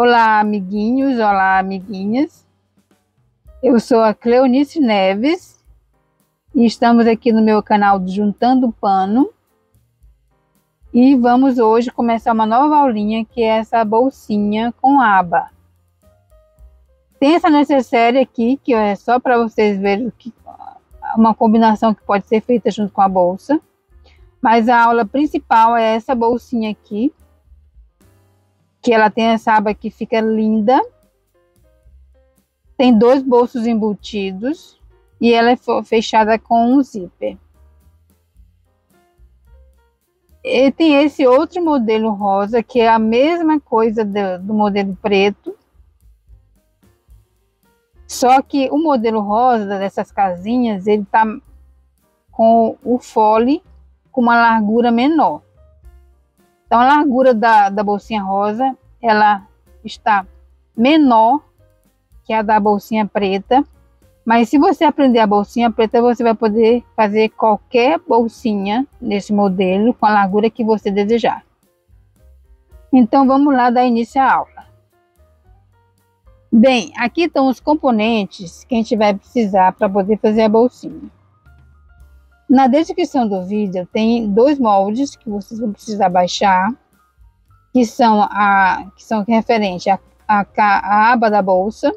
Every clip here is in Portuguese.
Olá, amiguinhos, olá, amiguinhas. Eu sou a Cleonice Neves e estamos aqui no meu canal do Juntando Pano. E vamos hoje começar uma nova aulinha, que é essa bolsinha com aba. Tem essa necessaire aqui, que é só para vocês verem que uma combinação que pode ser feita junto com a bolsa. Mas a aula principal é essa bolsinha aqui, que ela tem essa aba que fica linda. Tem 2 bolsos embutidos e ela é fechada com um zíper. E tem esse outro modelo rosa, que é a mesma coisa do modelo preto. Só que o modelo rosa dessas casinhas, ele tá com o fole com uma largura menor. Então a largura da bolsinha rosa, ela está menor que a da bolsinha preta. Mas se você aprender a bolsinha preta, você vai poder fazer qualquer bolsinha nesse modelo com a largura que você desejar. Então vamos lá dar início à aula. Bem, aqui estão os componentes que a gente vai precisar para poder fazer a bolsinha. Na descrição do vídeo tem 2 moldes que vocês vão precisar baixar, que são referente à aba da bolsa.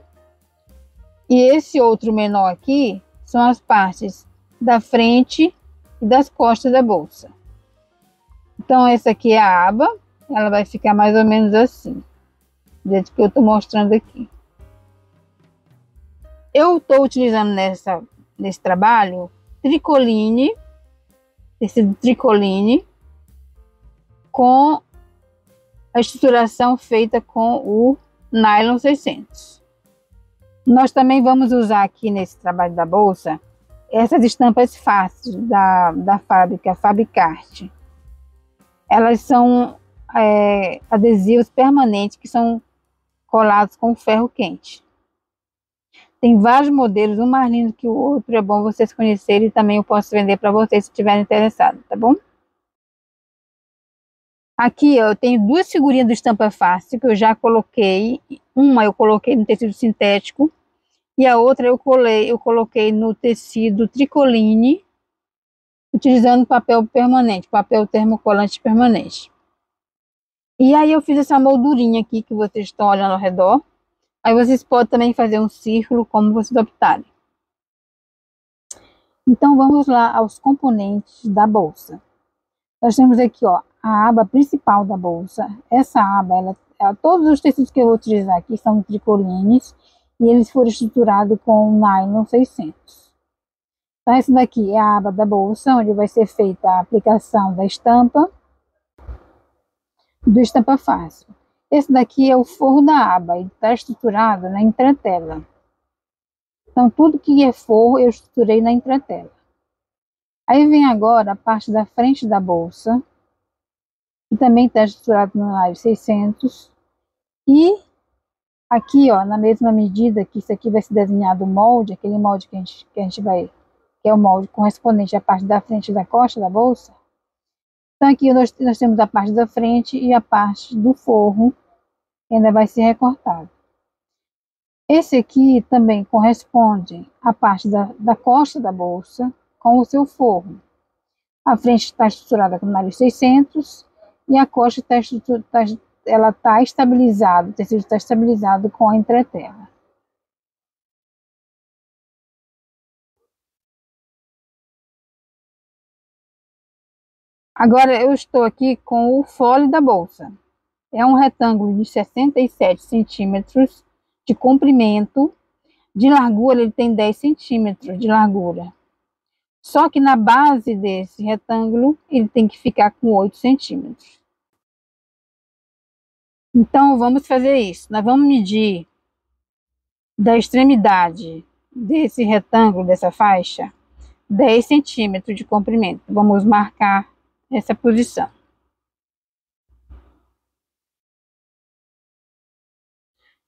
E esse outro menor aqui são as partes da frente e das costas da bolsa. Então essa aqui é a aba, ela vai ficar mais ou menos assim, do jeito que eu estou mostrando aqui. Eu estou utilizando nesse trabalho tricoline, tecido tricoline, com a estruturação feita com o nylon 600. Nós também vamos usar aqui nesse trabalho da bolsa essas estampas fáceis da fábrica Fabicart. Elas são adesivos permanentes que são colados com ferro quente. Tem vários modelos, um mais lindo que o outro, é bom vocês conhecerem, e também eu posso vender para vocês se estiverem interessados, tá bom? Aqui eu tenho 2 figurinhas do estampa fácil que eu já coloquei. Uma eu coloquei no tecido sintético e a outra eu coloquei no tecido tricoline, utilizando papel permanente, papel termocolante permanente. E aí eu fiz essa moldurinha aqui que vocês estão olhando ao redor. Aí vocês podem também fazer um círculo, como vocês optarem. Então vamos lá aos componentes da bolsa. Nós temos aqui, ó, a aba principal da bolsa. Essa aba, todos os tecidos que eu vou utilizar aqui são tricolines e eles foram estruturados com nylon 600. Então essa daqui é a aba da bolsa, onde vai ser feita a aplicação da estampa, do estampa fácil. Esse daqui é o forro da aba, ele está estruturado na entretela. Então tudo que é forro eu estruturei na entretela. Aí vem agora a parte da frente da bolsa, que também está estruturado no nylon 600. E aqui, ó, na mesma medida que isso aqui vai ser desenhado o molde, aquele molde que a gente vai, que é o molde correspondente à parte da frente e da costa da bolsa. Então aqui nós temos a parte da frente e a parte do forro, que ainda vai ser recortado. Esse aqui também corresponde à parte da costa da bolsa com o seu forro. A frente está estruturada com nylon 600 e a costa está estabilizada, o tecido está estabilizado com a entretela. Agora eu estou aqui com o fole da bolsa. É um retângulo de 67 centímetros de comprimento, de largura ele tem 10 centímetros de largura. Só que na base desse retângulo ele tem que ficar com 8 centímetros. Então vamos fazer isso. Nós vamos medir da extremidade desse retângulo, dessa faixa, 10 centímetros de comprimento. Vamos marcar essa posição.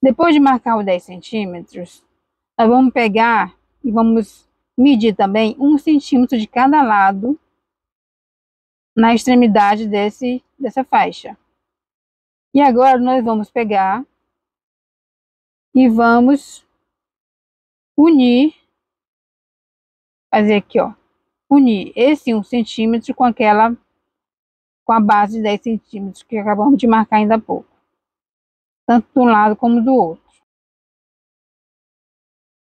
Depois de marcar os 10 centímetros, nós vamos pegar e vamos medir também 1 centímetro de cada lado na extremidade dessa faixa. E agora nós vamos pegar e vamos unir, fazer aqui, ó, unir esse 1 centímetro com a base de 10 centímetros que acabamos de marcar ainda há pouco, tanto de um lado como do outro.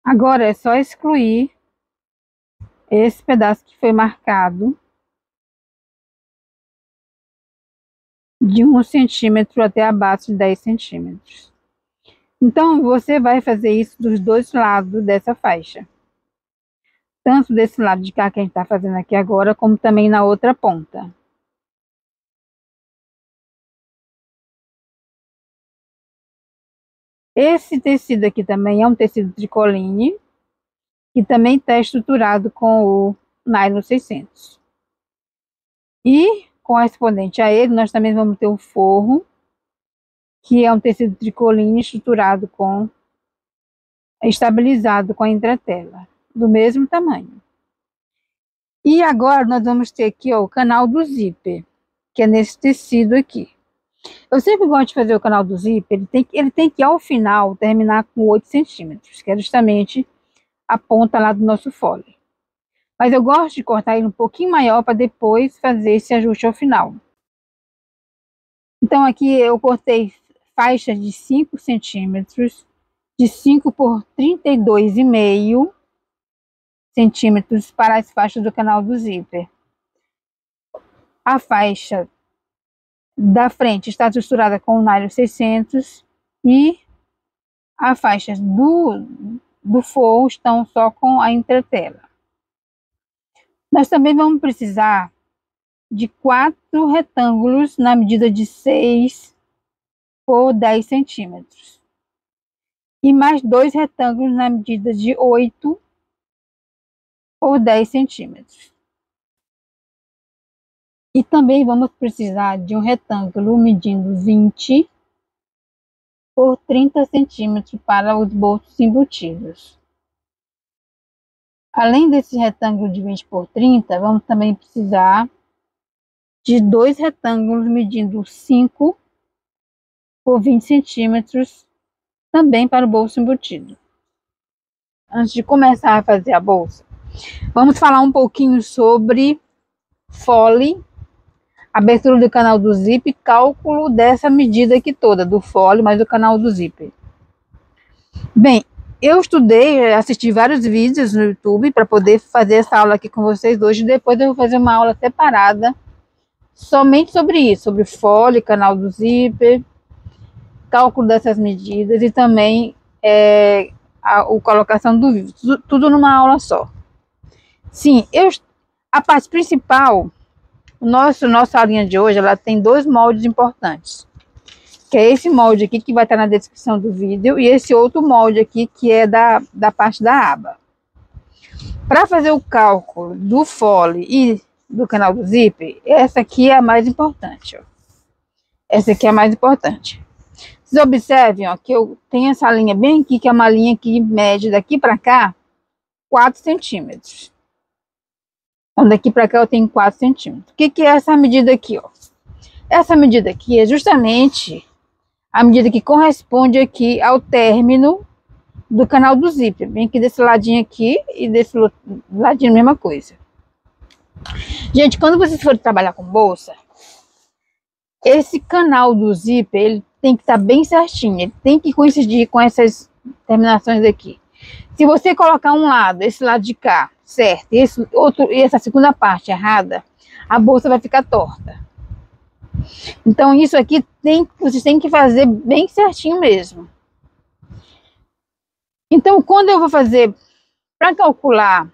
Agora é só excluir esse pedaço que foi marcado de 1 centímetro até a base de 10 centímetros. Então, você vai fazer isso dos dois lados dessa faixa. Tanto desse lado de cá que a gente está fazendo aqui agora, como também na outra ponta. Esse tecido aqui também é um tecido tricoline, que também está estruturado com o nylon 600. E, correspondente a ele, nós também vamos ter o forro, que é um tecido tricoline estruturado estabilizado com a entretela, do mesmo tamanho. E agora nós vamos ter aqui, ó, o canal do zíper, que é nesse tecido aqui. Eu sempre gosto de fazer o canal do zíper, ele tem que ao final terminar com 8 centímetros, que é justamente a ponta lá do nosso fole. Mas eu gosto de cortar ele um pouquinho maior para depois fazer esse ajuste ao final. Então aqui eu cortei faixas de 5 centímetros, de 5 por 32,5 centímetros para as faixas do canal do zíper. A faixa da frente está costurada com o nylon 600 e as faixas do forro estão só com a entretela. Nós também vamos precisar de 4 retângulos na medida de 6 por 10 centímetros. E mais 2 retângulos na medida de 8 por 10 centímetros. E também vamos precisar de um retângulo medindo 20 por 30 centímetros para os bolsos embutidos. Além desse retângulo de 20 por 30, vamos também precisar de 2 retângulos medindo 5 por 20 centímetros, também para o bolso embutido. Antes de começar a fazer a bolsa, vamos falar um pouquinho sobre fole, abertura do canal do zíper, cálculo dessa medida aqui toda, do fole mais do canal do zíper. Bem, eu estudei, assisti vários vídeos no YouTube para poder fazer essa aula aqui com vocês hoje. Depois eu vou fazer uma aula separada somente sobre isso, sobre fole, canal do zíper, cálculo dessas medidas e também a colocação do vídeo, tudo numa aula só. Sim, a parte principal, nossa aulinha de hoje, ela tem 2 moldes importantes, que é esse molde aqui que vai estar na descrição do vídeo e esse outro molde aqui que é da parte da aba. Para fazer o cálculo do fole e do canal do zíper, essa aqui é a mais importante, ó. Essa aqui é a mais importante. Vocês observem, ó, que eu tenho essa linha bem aqui, que é uma linha que mede daqui para cá 4 centímetros. Então, daqui para cá eu tenho 4 centímetros. O que é essa medida aqui, ó? Essa medida aqui é justamente a medida que corresponde aqui ao término do canal do zíper. Bem aqui desse ladinho aqui e desse ladinho a mesma coisa. Gente, quando vocês forem trabalhar com bolsa, esse canal do zíper, ele tem que estar bem certinho, ele tem que coincidir com essas terminações aqui. Se você colocar um lado, esse lado de cá, certo, e esse outro, e essa segunda parte errada, a bolsa vai ficar torta. Então isso aqui vocês têm que fazer bem certinho mesmo. Então quando eu vou fazer, para calcular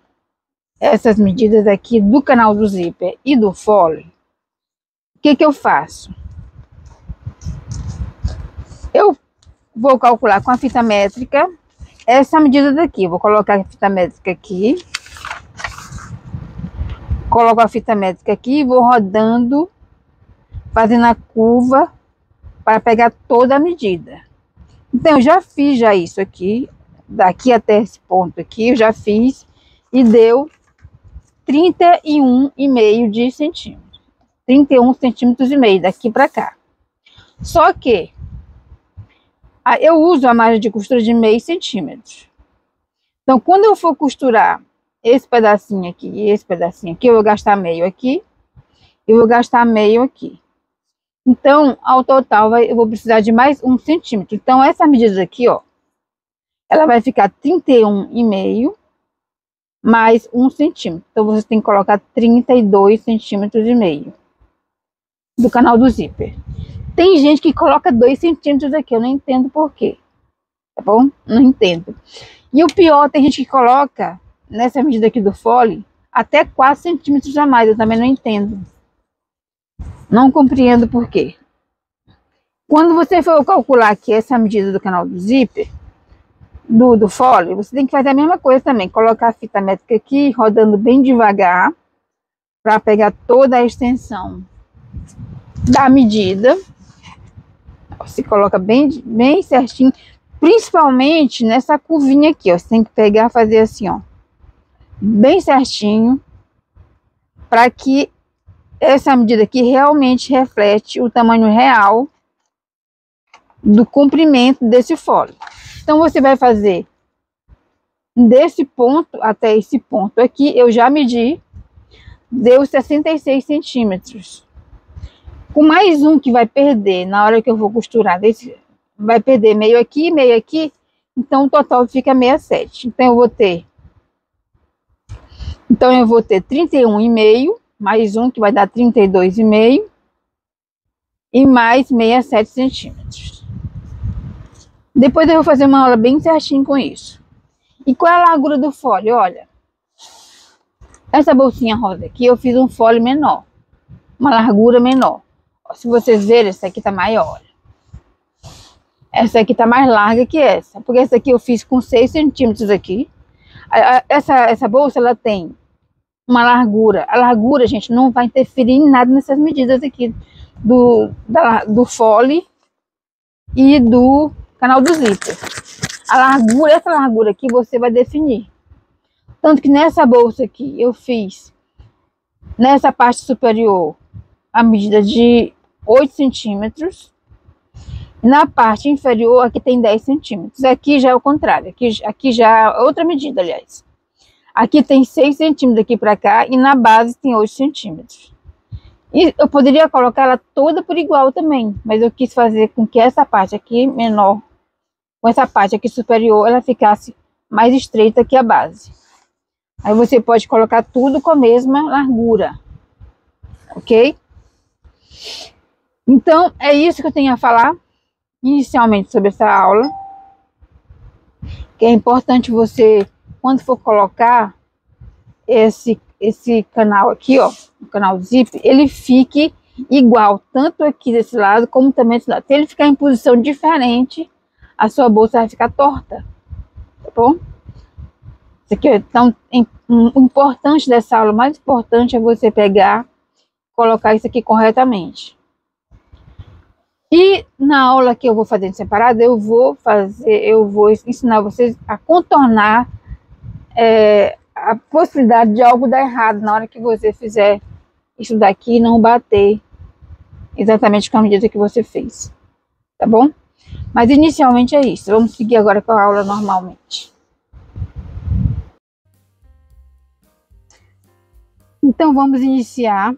essas medidas aqui do canal do zíper e do fole, o que eu faço? Eu vou calcular com a fita métrica essa medida daqui. Vou colocar a fita métrica aqui. Coloco a fita métrica aqui e vou rodando, fazendo a curva para pegar toda a medida. Então, eu já fiz isso aqui. Daqui até esse ponto aqui, eu já fiz e deu 31,5 de centímetros. 31,5 centímetros daqui para cá. Só que Eu uso a margem de costura de meio centímetro. Então, quando eu for costurar esse pedacinho aqui e esse pedacinho aqui, eu vou gastar meio aqui, eu vou gastar meio aqui. Então, ao total, eu vou precisar de mais 1 centímetro. Então, essa medida aqui, ó, ela vai ficar 31,5 mais 1 centímetro. Então, você tem que colocar 32 centímetros e meio do canal do zíper. Tem gente que coloca 2 centímetros aqui, eu não entendo por quê, tá bom? Não entendo. E o pior, tem gente que coloca, nessa medida aqui do fole, até 4 centímetros a mais, eu também não entendo. Não compreendo por quê. Quando você for calcular aqui essa medida do canal do zíper, do fole, você tem que fazer a mesma coisa também. Colocar a fita métrica aqui, rodando bem devagar, para pegar toda a extensão da medida. Você coloca bem certinho, principalmente nessa curvinha aqui, ó. Você tem que pegar, fazer assim, ó, bem certinho, para que essa medida aqui realmente reflete o tamanho real do comprimento desse fole. Então, você vai fazer desse ponto até esse ponto aqui, eu já medi, deu 66 centímetros. Com mais um que vai perder na hora que eu vou costurar, vai perder meio aqui, então o total fica 67. Então eu vou ter 31,5 mais um que vai dar 32,5 e mais 67 centímetros. Depois eu vou fazer uma aula bem certinho com isso. E qual é a largura do fole? Olha, essa bolsinha rosa aqui eu fiz um fole menor, uma largura menor. Se vocês verem, essa aqui tá maior. Essa aqui tá mais larga que essa, porque essa aqui eu fiz com 6 centímetros aqui. Essa bolsa, ela tem uma largura. A largura, gente, não vai interferir em nada nessas medidas aqui do fole e do canal do zíper. Essa largura aqui você vai definir. Tanto que nessa bolsa aqui eu fiz, nessa parte superior, a medida de 8 centímetros. Na parte inferior, aqui tem 10 centímetros. Aqui já é o contrário. Aqui já é outra medida, aliás. Aqui tem 6 centímetros aqui para cá e na base tem 8 centímetros. E eu poderia colocar ela toda por igual também, mas eu quis fazer com que essa parte aqui menor, com essa parte aqui superior, ela ficasse mais estreita que a base. Aí você pode colocar tudo com a mesma largura, ok? Então, é isso que eu tenho a falar inicialmente sobre essa aula. Que é importante você, quando for colocar esse canal aqui, ó, o canal zip, ele fique igual, tanto aqui desse lado, como também desse lado. Se ele ficar em posição diferente, a sua bolsa vai ficar torta, tá bom? Isso aqui, então, o importante dessa aula, o mais importante é você pegar, colocar isso aqui corretamente. E na aula que eu vou fazer em separado, eu vou ensinar vocês a contornar a possibilidade de algo dar errado na hora que você fizer isso daqui e não bater exatamente com a medida que você fez, tá bom? Mas inicialmente é isso. Vamos seguir agora com a aula normalmente. Então vamos iniciar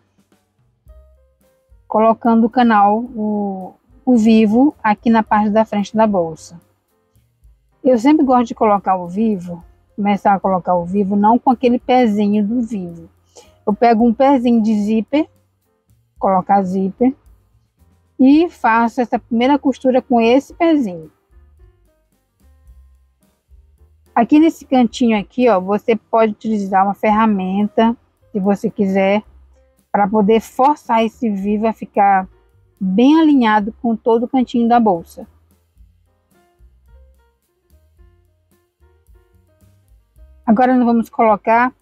colocando o canal, o vivo, aqui na parte da frente da bolsa. Eu sempre gosto de colocar o vivo, começar a colocar o vivo, não com aquele pezinho do vivo. Eu pego um pezinho de zíper, colocar zíper, e faço essa primeira costura com esse pezinho. Aqui nesse cantinho aqui, ó, você pode utilizar uma ferramenta, se você quiser, para poder forçar esse vivo a ficar bem alinhado com todo o cantinho da bolsa. Agora nós vamos colocar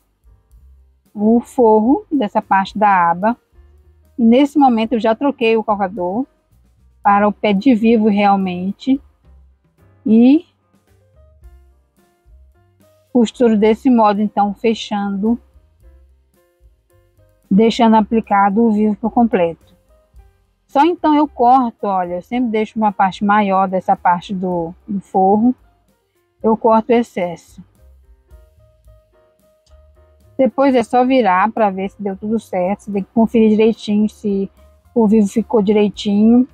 o forro dessa parte da aba. E nesse momento eu já troquei o calcador para o pé de vivo realmente. E costuro desse modo, então, fechando, deixando aplicado o vivo por completo. Só então eu corto, olha, eu sempre deixo uma parte maior dessa parte do forro, eu corto o excesso. Depois é só virar para ver se deu tudo certo, você tem que conferir direitinho se o vivo ficou direitinho.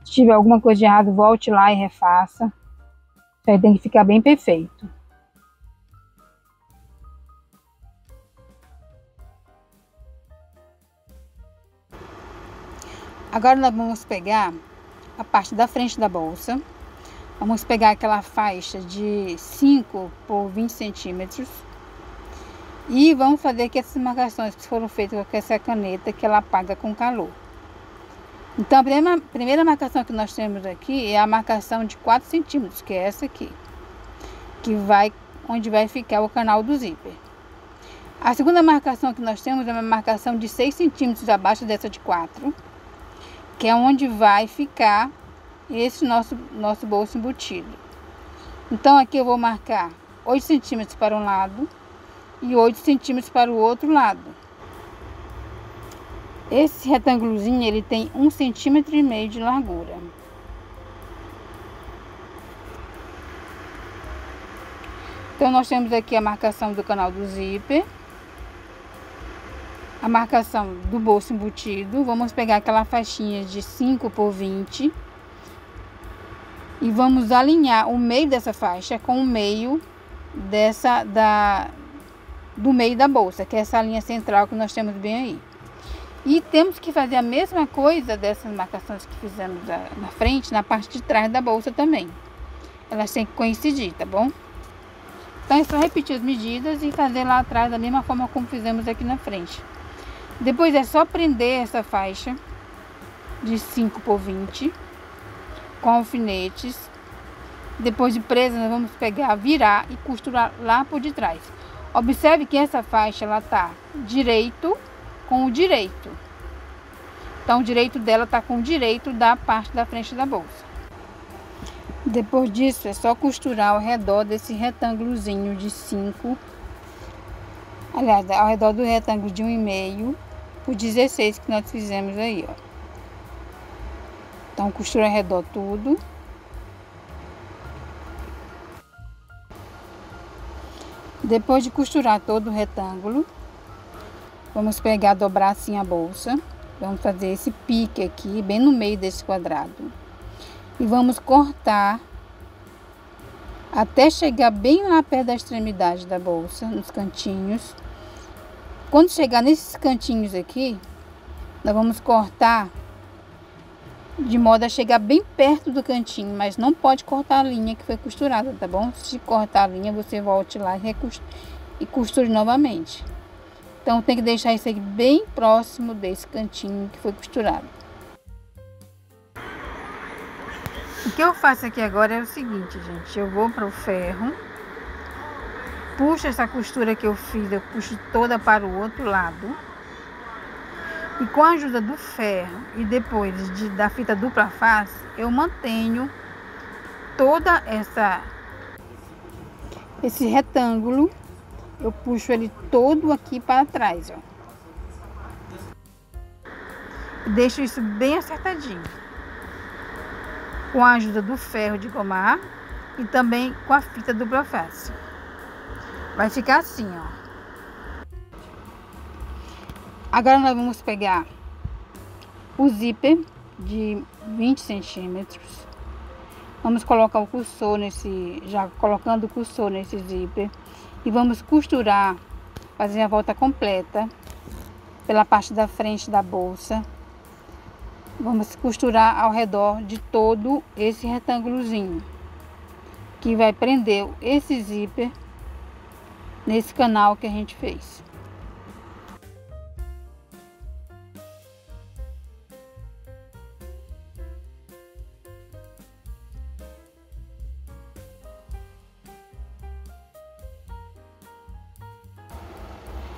Se tiver alguma coisa de errado, volte lá e refaça. Isso aí tem que ficar bem perfeito. Agora nós vamos pegar a parte da frente da bolsa. Vamos pegar aquela faixa de 5 por 20 centímetros. E vamos fazer aqui essas marcações que foram feitas com essa caneta que ela apaga com calor. Então a primeira marcação que nós temos aqui é a marcação de 4 centímetros, que é essa aqui. Onde vai ficar o canal do zíper. A segunda marcação que nós temos é uma marcação de 6 centímetros abaixo dessa de 4. Que é onde vai ficar esse nosso bolso embutido. Então aqui eu vou marcar 8 centímetros para um lado e 8 centímetros para o outro lado. Esse retângulozinho ele tem 1,5 centímetro de largura. Então nós temos aqui a marcação do canal do zíper, a marcação do bolso embutido. Vamos pegar aquela faixinha de 5 por 20 e vamos alinhar o meio dessa faixa com o meio do meio da bolsa, que é essa linha central que nós temos bem aí. E temos que fazer a mesma coisa dessas marcações que fizemos na frente, na parte de trás da bolsa também. Elas têm que coincidir, tá bom? Então é só repetir as medidas e fazer lá atrás da mesma forma como fizemos aqui na frente. Depois é só prender essa faixa de 5 por 20 com alfinetes. Depois de presa, nós vamos pegar, virar e costurar lá por detrás. Observe que essa faixa ela tá direito com o direito. Então o direito dela tá com o direito da parte da frente da bolsa. Depois disso é só costurar ao redor desse retângulozinho de 5. Aliás, ao redor do retângulo de 1,5 por 16 que nós fizemos aí, ó. Então costura ao redor tudo. Depois de costurar todo o retângulo, vamos pegar, dobrar assim a bolsa. Vamos fazer esse pique aqui, bem no meio desse quadrado. E vamos cortar até chegar bem lá perto da extremidade da bolsa, nos cantinhos. Quando chegar nesses cantinhos aqui, nós vamos cortar de modo a chegar bem perto do cantinho, mas não pode cortar a linha que foi costurada, tá bom? Se cortar a linha, você volte lá e costure novamente. Então tem que deixar isso aqui bem próximo desse cantinho que foi costurado. O que eu faço aqui agora é o seguinte, gente. Eu vou para o ferro, puxo essa costura que eu fiz, eu puxo toda para o outro lado. E com a ajuda do ferro e depois da fita dupla face, eu mantenho toda esse retângulo. Eu puxo ele todo aqui para trás, ó. E deixo isso bem acertadinho. Com a ajuda do ferro de gomar e também com a fita dupla face. Vai ficar assim, ó. Agora nós vamos pegar o zíper de 20 centímetros. Vamos colocar o cursor já colocando o cursor nesse zíper. E vamos costurar, fazer a volta completa pela parte da frente da bolsa. Vamos costurar ao redor de todo esse retângulozinho, que vai prender esse zíper nesse canal que a gente fez.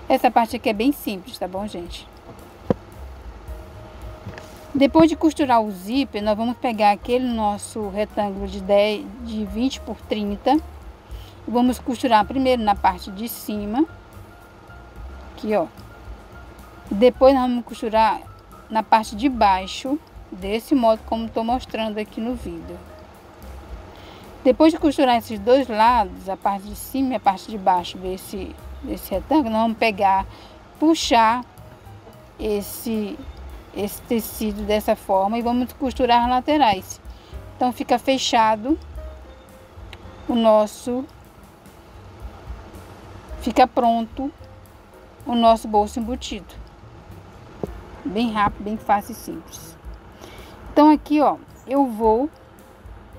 Essa parte aqui é bem simples, tá bom, gente? Depois de costurar o zíper, nós vamos pegar aquele nosso retângulo de 20 por 30. E vamos costurar primeiro na parte de cima. Aqui, ó. Depois nós vamos costurar na parte de baixo desse modo como estou mostrando aqui no vídeo. Depois de costurar esses dois lados, a parte de cima e a parte de baixo desse retângulo, nós vamos pegar, puxar esse tecido dessa forma e vamos costurar as laterais. Então fica fechado fica pronto o nosso bolso embutido. Bem rápido, bem fácil e simples. Então aqui, ó, eu vou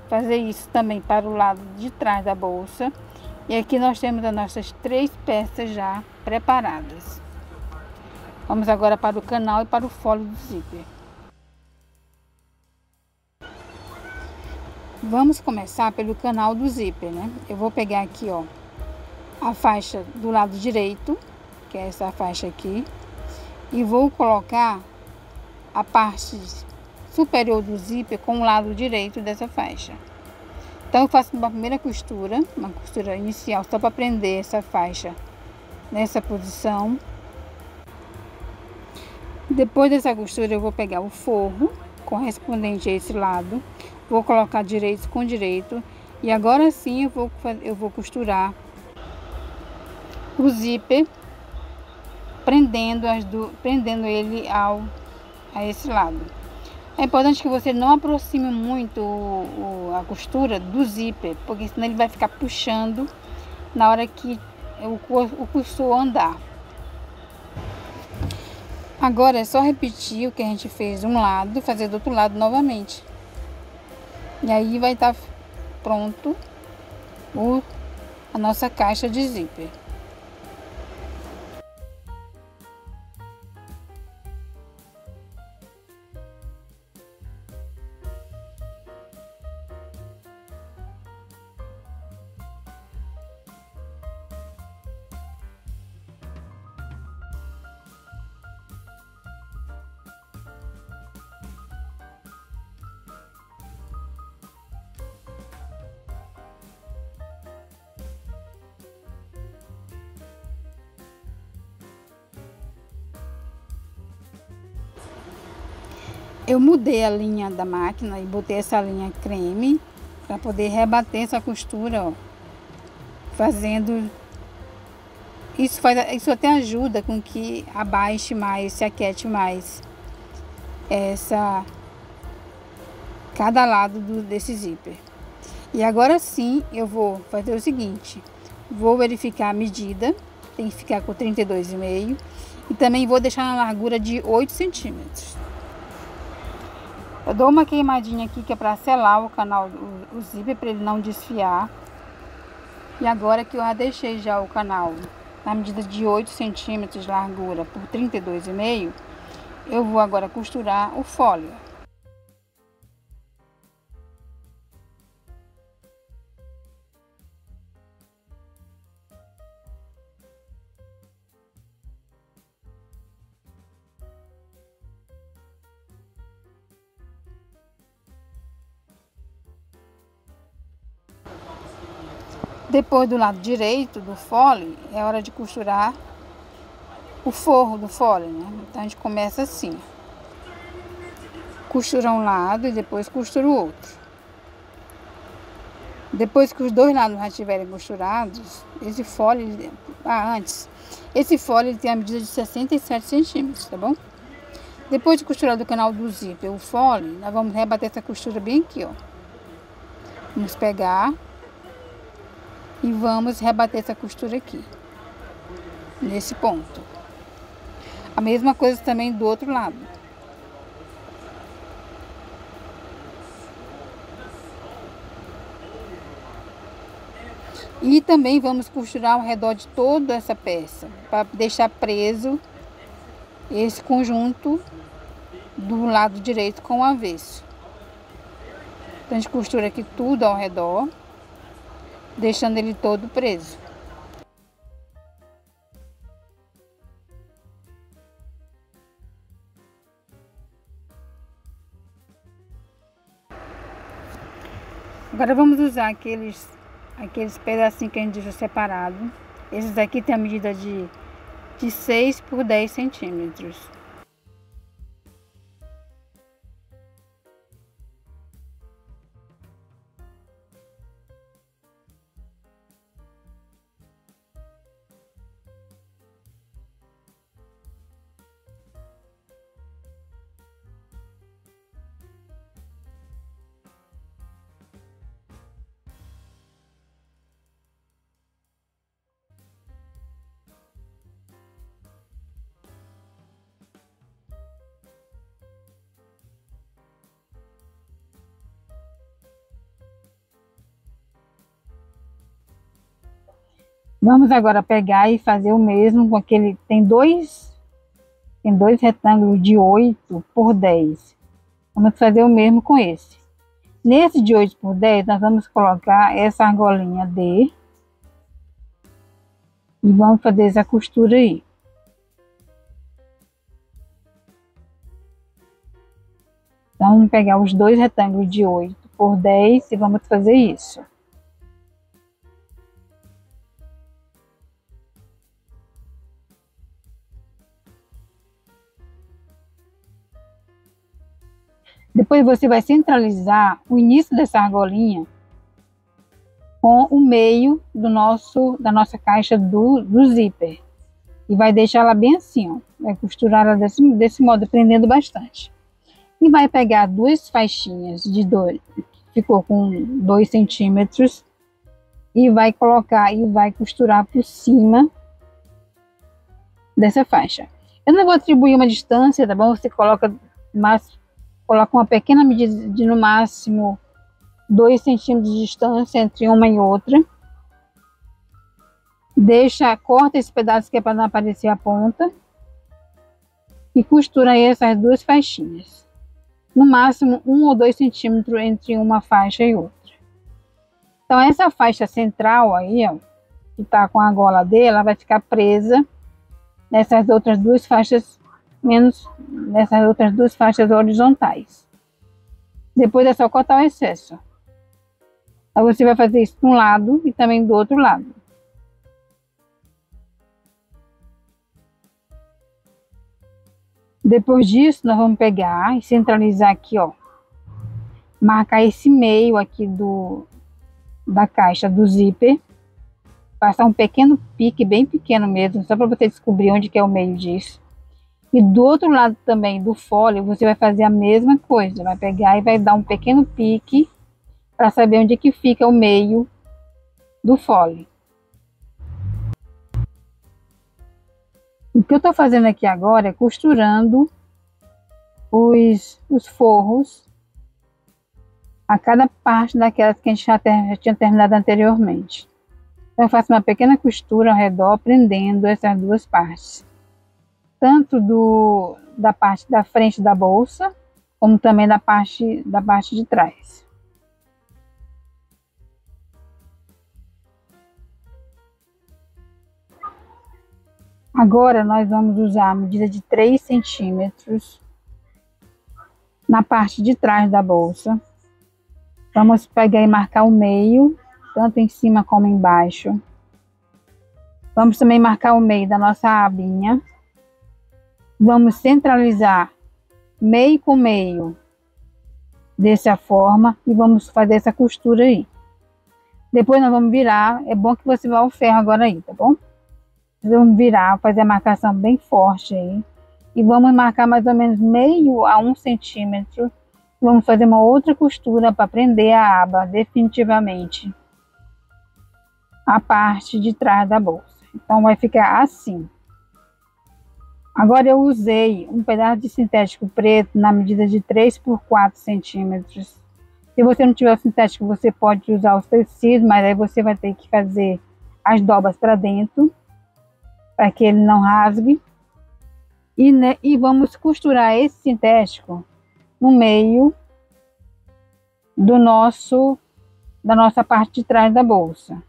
fazer isso também para o lado de trás da bolsa. E aqui nós temos as nossas 3 peças já preparadas. Vamos agora para o canal e para o fole do zíper. Vamos começar pelo canal do zíper, né? Eu vou pegar aqui, ó, a faixa do lado direito, que é essa faixa aqui, e vou colocar a parte superior do zíper com o lado direito dessa faixa. Então eu faço uma primeira costura, uma costura inicial, só para prender essa faixa nessa posição. Depois dessa costura eu vou pegar o forro correspondente a esse lado, vou colocar direito com direito, e agora sim eu vou costurar o zíper, prendendo ele a esse lado. É importante que você não aproxime muito a costura do zíper, porque senão ele vai ficar puxando na hora que o cursor andar. Agora é só repetir o que a gente fez um lado, fazer do outro lado novamente. E aí vai estar pronto a nossa caixa de zíper. Eu mudei a linha da máquina e botei essa linha creme para poder rebater essa costura, ó. Fazendo isso até ajuda com que abaixe mais, se aquete mais cada lado desse zíper. E agora sim eu vou fazer o seguinte: vou verificar a medida, tem que ficar com 32,5, e também vou deixar na largura de 8 centímetros. Eu dou uma queimadinha aqui que é para selar o canal, o zíper, para ele não desfiar. E agora que eu já deixei já o canal na medida de 8 centímetros de largura por 32,5, eu vou agora costurar o fole. Depois do lado direito do fole, é hora de costurar o forro do fole, né? Então a gente começa assim. Costura um lado e depois costura o outro. Depois que os dois lados já estiverem costurados, esse fole, esse fole ele tem a medida de 67 centímetros, tá bom? Depois de costurar do canal do zíper o fole, nós vamos rebater essa costura bem aqui, ó. Vamos pegar e vamos rebater essa costura aqui, nesse ponto. A mesma coisa também do outro lado. E também vamos costurar ao redor de toda essa peça, para deixar preso esse conjunto do lado direito com o avesso. Então a gente costura aqui tudo ao redor, deixando ele todo preso. Agora vamos usar aqueles pedacinhos que a gente deixou separado. Esses aqui tem a medida de 6 por 10 centímetros. Vamos agora pegar e fazer o mesmo com aquele, tem dois retângulos de 8 por 10. Vamos fazer o mesmo com esse. Nesse de 8 por 10, nós vamos colocar essa argolinha D e vamos fazer essa costura aí. Então, vamos pegar os dois retângulos de 8 por 10 e vamos fazer isso. Depois você vai centralizar o início dessa argolinha com o meio da nossa caixa do zíper. E vai deixar ela bem assim, ó. Vai costurar ela desse modo, prendendo bastante. E vai pegar duas faixinhas de 2, ficou com 2 centímetros, e vai colocar e vai costurar por cima dessa faixa. Eu não vou atribuir uma distância, tá bom? Você coloca uma pequena medida de no máximo 2 centímetros de distância entre uma e outra. Corta esse pedaço que é para não aparecer a ponta. E costura aí essas duas faixinhas. No máximo 1 ou 2 centímetros entre uma faixa e outra. Então essa faixa central aí, ó, que tá com a gola dele, ela vai ficar presa nessas outras duas faixas, nessas outras duas faixas horizontais. Depois é só cortar o excesso. Aí você vai fazer isso de um lado e também do outro lado. Depois disso, nós vamos pegar e centralizar aqui, ó. Marcar esse meio aqui da caixa do zíper. Passar um pequeno pique, bem pequeno mesmo, só para você descobrir onde que é o meio disso. E do outro lado também do fole, você vai fazer a mesma coisa. Vai pegar e vai dar um pequeno pique para saber onde que fica o meio do fole. O que eu estou fazendo aqui agora é costurando os forros a cada parte daquelas que a gente já tinha terminado anteriormente. Então eu faço uma pequena costura ao redor, prendendo essas duas partes. Tanto da parte da frente da bolsa, como também da parte de trás. Agora nós vamos usar a medida de 3 centímetros na parte de trás da bolsa. Vamos pegar e marcar o meio, tanto em cima como embaixo. Vamos também marcar o meio da nossa abinha. Vamos centralizar meio com meio dessa forma e vamos fazer essa costura aí. Depois nós vamos virar, é bom que você vá ao ferro agora aí, tá bom? Vamos virar, fazer a marcação bem forte aí. E vamos marcar mais ou menos meio a 1 centímetro. Vamos fazer uma outra costura para prender a aba definitivamente a parte de trás da bolsa. Então vai ficar assim. Agora eu usei um pedaço de sintético preto na medida de 3 por 4 centímetros. Se você não tiver sintético, você pode usar os tecidos, mas aí você vai ter que fazer as dobras para dentro, para que ele não rasgue. E vamos costurar esse sintético no meio da nossa parte de trás da bolsa.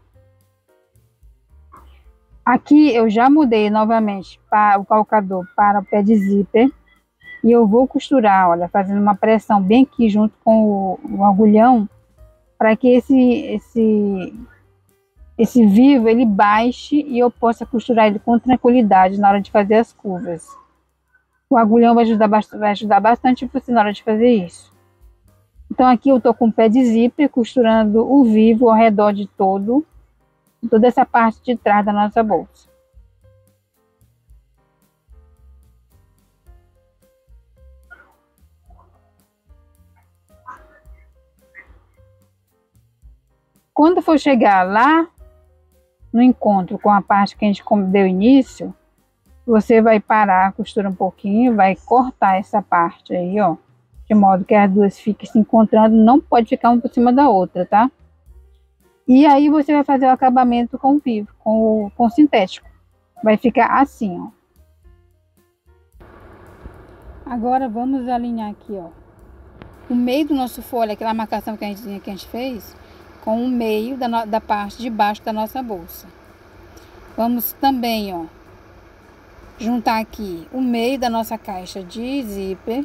Aqui eu já mudei novamente para o calcador para o pé de zíper. E eu vou costurar, olha, fazendo uma pressão bem aqui junto com o agulhão, para que esse vivo ele baixe e eu possa costurar ele com tranquilidade na hora de fazer as curvas. O agulhão vai ajudar bastante você na hora de fazer isso. Então aqui eu tô com o pé de zíper costurando o vivo ao redor de toda essa parte de trás da nossa bolsa. Quando for chegar lá no encontro com a parte que a gente deu início, você vai parar a costura um pouquinho, vai cortar essa parte aí, ó, de modo que as duas fiquem se encontrando, não pode ficar uma por cima da outra, tá? E aí você vai fazer o acabamento com o vivo, com o sintético. Vai ficar assim, ó. Agora vamos alinhar aqui, ó. O meio do nosso folha, aquela marcação que a gente fez, com o meio da parte de baixo da nossa bolsa. Vamos também, ó, juntar aqui o meio da nossa caixa de zíper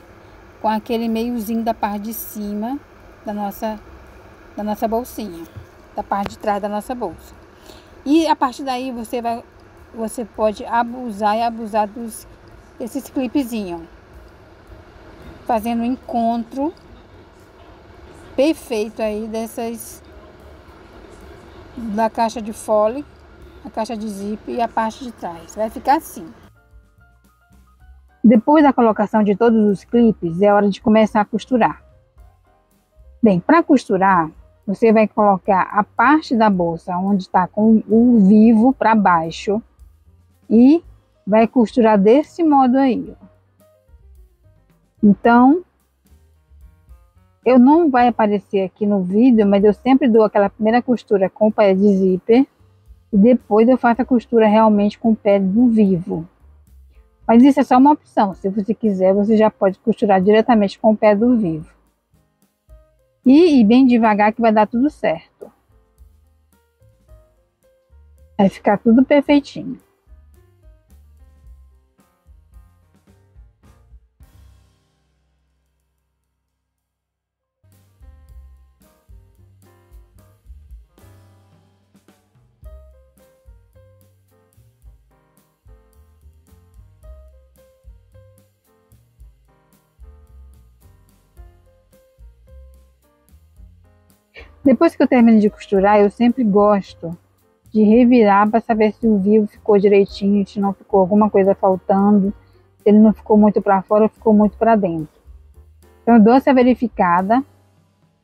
com aquele meiozinho da parte de cima da nossa bolsinha, da parte de trás da nossa bolsa. E a partir daí você pode abusar e abusar desses clipezinhos, fazendo um encontro perfeito aí da caixa de fole, a caixa de zip e a parte de trás. Vai ficar assim. Depois da colocação de todos os clipes, é hora de começar a costurar. Bem, para costurar, você vai colocar a parte da bolsa onde está com o vivo para baixo e vai costurar desse modo aí. Então, eu não vai aparecer aqui no vídeo, mas eu sempre dou aquela primeira costura com o pé de zíper e depois eu faço a costura realmente com o pé do vivo. Mas isso é só uma opção. Se você quiser, você já pode costurar diretamente com o pé do vivo. E bem devagar que vai dar tudo certo. Vai ficar tudo perfeitinho. Depois que eu termino de costurar, eu sempre gosto de revirar para saber se o vivo ficou direitinho, se não ficou alguma coisa faltando, se ele não ficou muito para fora ou ficou muito para dentro. Então eu dou essa verificada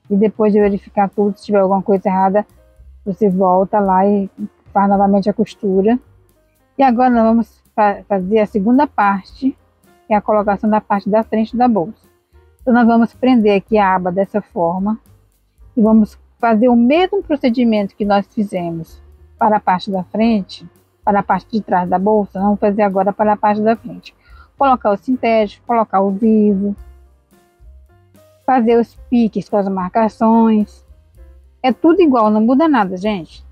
e depois de verificar tudo, se tiver alguma coisa errada, você volta lá e faz novamente a costura. E agora nós vamos fazer a segunda parte, que é a colocação da parte da frente da bolsa. Então nós vamos prender aqui a aba dessa forma e vamos fazer o mesmo procedimento que nós fizemos para a parte da frente, para a parte de trás da bolsa, vamos fazer agora para a parte da frente. Colocar o sintético, colocar o vivo, fazer os piques com as marcações. É tudo igual, não muda nada, gente.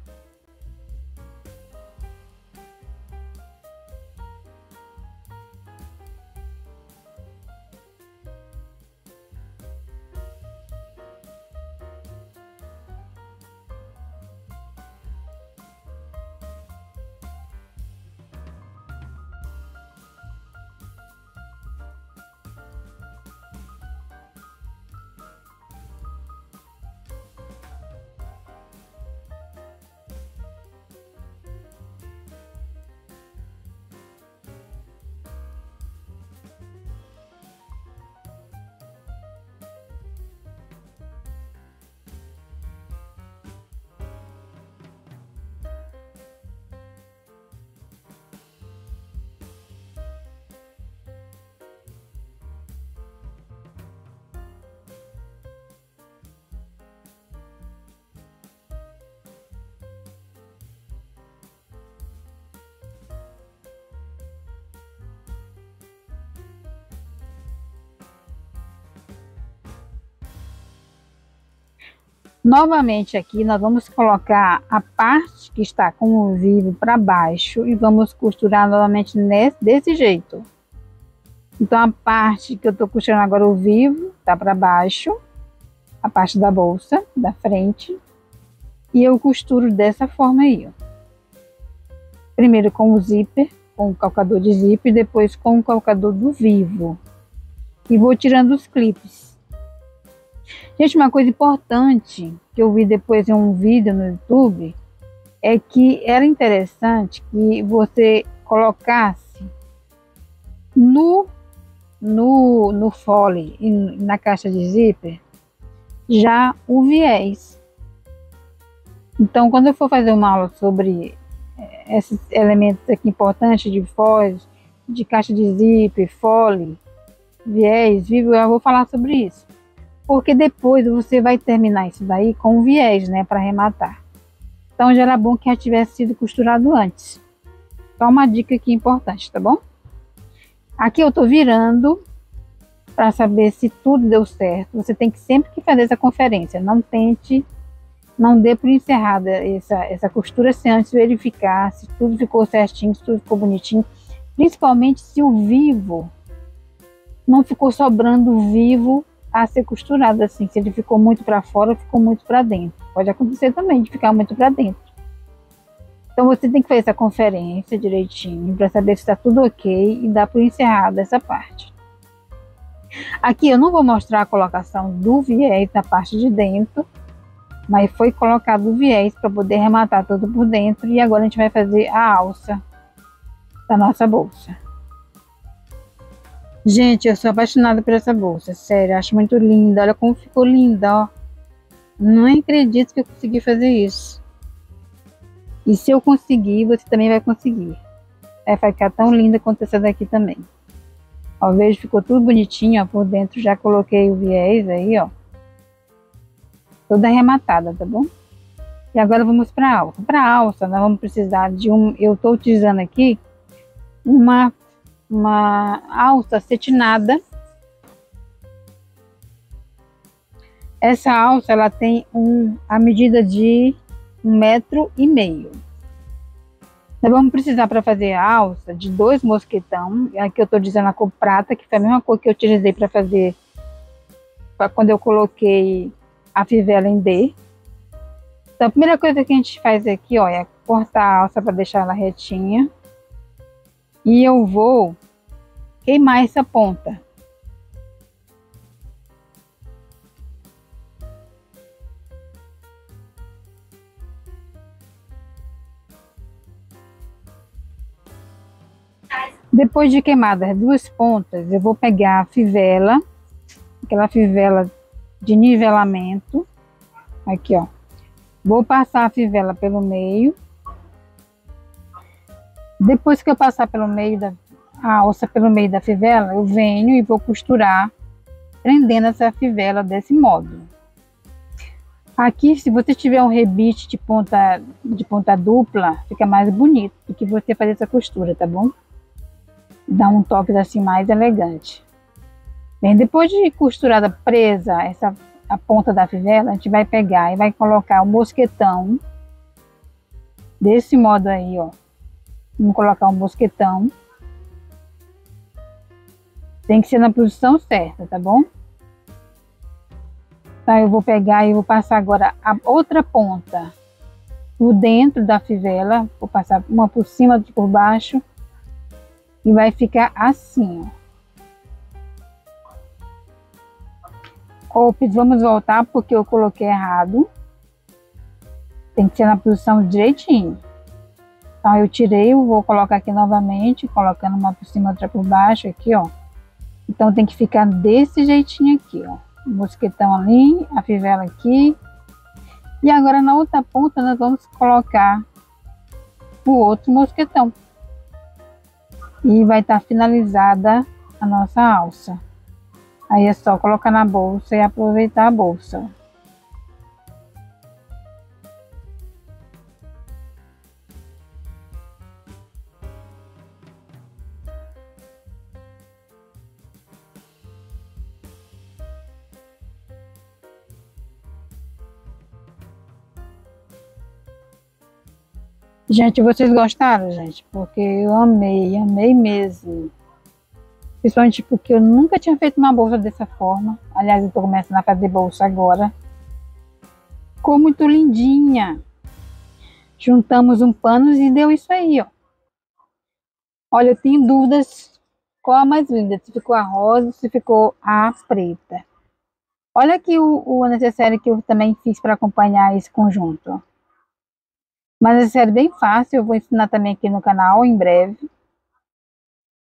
Novamente aqui nós vamos colocar a parte que está com o vivo para baixo e vamos costurar novamente desse jeito. Então a parte que eu estou costurando agora o vivo tá para baixo, a parte da bolsa da frente, e eu costuro dessa forma aí, ó. Primeiro com o zíper, com o calcador de zíper, e depois com o calcador do vivo. E vou tirando os clipes. Gente, uma coisa importante que eu vi depois em um vídeo no YouTube é que era interessante que você colocasse no fole e na caixa de zíper já o viés. Então, quando eu for fazer uma aula sobre esses elementos aqui importantes de foz, de caixa de zíper, fole, viés, vivo, eu vou falar sobre isso. Porque depois você vai terminar isso daí com o viés, né, para arrematar. Então já era bom que já tivesse sido costurado antes. Só uma dica aqui importante, tá bom? Aqui eu tô virando para saber se tudo deu certo. Você tem que sempre que fazer essa conferência, não dê por encerrada essa costura sem antes verificar se tudo ficou certinho, se tudo ficou bonitinho. Principalmente se o vivo não ficou sobrando vivo a ser costurado assim. Se ele ficou muito para fora, ficou muito para dentro. Pode acontecer também de ficar muito para dentro. Então você tem que fazer essa conferência direitinho para saber se está tudo ok e dar por encerrada essa parte. Aqui eu não vou mostrar a colocação do viés na parte de dentro, mas foi colocado o viés para poder rematar tudo por dentro. E agora a gente vai fazer a alça da nossa bolsa. Gente, eu sou apaixonada por essa bolsa, sério, acho muito linda. Olha como ficou linda, ó. Não acredito que eu consegui fazer isso. E se eu conseguir, você também vai conseguir. Vai ficar tão linda quanto essa daqui também. Ó, veja, ficou tudo bonitinho, ó, por dentro. Já coloquei o viés aí, ó. Toda arrematada, tá bom? E agora vamos para a alça. Para a alça, nós vamos precisar de eu estou utilizando aqui uma alça cetinada. Essa alça, ela tem a medida de 1,5 m. Nós vamos precisar para fazer a alça de 2 mosquetão. Aqui eu estou dizendo a cor prata, que foi a mesma cor que eu utilizei para fazer quando eu coloquei a fivela em D. Então a primeira coisa que a gente faz aqui, ó, é cortar a alça para deixar ela retinha. E eu vou queimar essa ponta. Depois de queimadas as 2 pontas, eu vou pegar a fivela, aquela fivela de nivelamento, aqui ó, vou passar a fivela pelo meio. Depois que eu passar pelo meio a alça pelo meio da fivela, eu venho e vou costurar, prendendo essa fivela desse modo. Aqui, se você tiver um rebite de ponta dupla, fica mais bonito do que você fazer essa costura, tá bom? Dá um toque assim mais elegante. Bem, depois de costurada presa a ponta da fivela, a gente vai pegar e vai colocar o mosquetão desse modo aí, ó. Vamos colocar um mosquetão. Tem que ser na posição certa, tá bom? Tá, eu vou pegar e vou passar agora a outra ponta por dentro da fivela. Vou passar uma por cima, outra por baixo. E vai ficar assim, ó. Ops, vamos voltar porque eu coloquei errado. Tem que ser na posição direitinho. Então eu tirei, eu vou colocar aqui novamente, colocando uma por cima, outra por baixo aqui, ó. Então tem que ficar desse jeitinho aqui, ó. O mosquetão ali, a fivela aqui. E agora na outra ponta nós vamos colocar o outro mosquetão. E vai estar finalizada a nossa alça. Aí é só colocar na bolsa e aproveitar a bolsa. Gente, vocês gostaram, gente? Porque eu amei mesmo. Principalmente porque eu nunca tinha feito uma bolsa dessa forma. Aliás, eu tô começando a fazer bolsa agora. Ficou muito lindinha. Juntamos um pano e deu isso aí, ó. Olha, eu tenho dúvidas qual a mais linda. Se ficou a rosa ou se ficou a preta. Olha aqui o necessário que eu também fiz para acompanhar esse conjunto. Mas é sério, bem fácil, eu vou ensinar também aqui no canal em breve.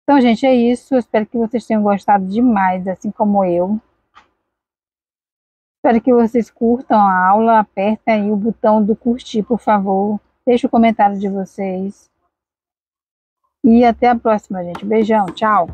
Então, gente, é isso. Eu espero que vocês tenham gostado demais, assim como eu. Espero que vocês curtam a aula. Apertem aí o botão do curtir, por favor. Deixe o comentário de vocês. E até a próxima, gente. Beijão, tchau!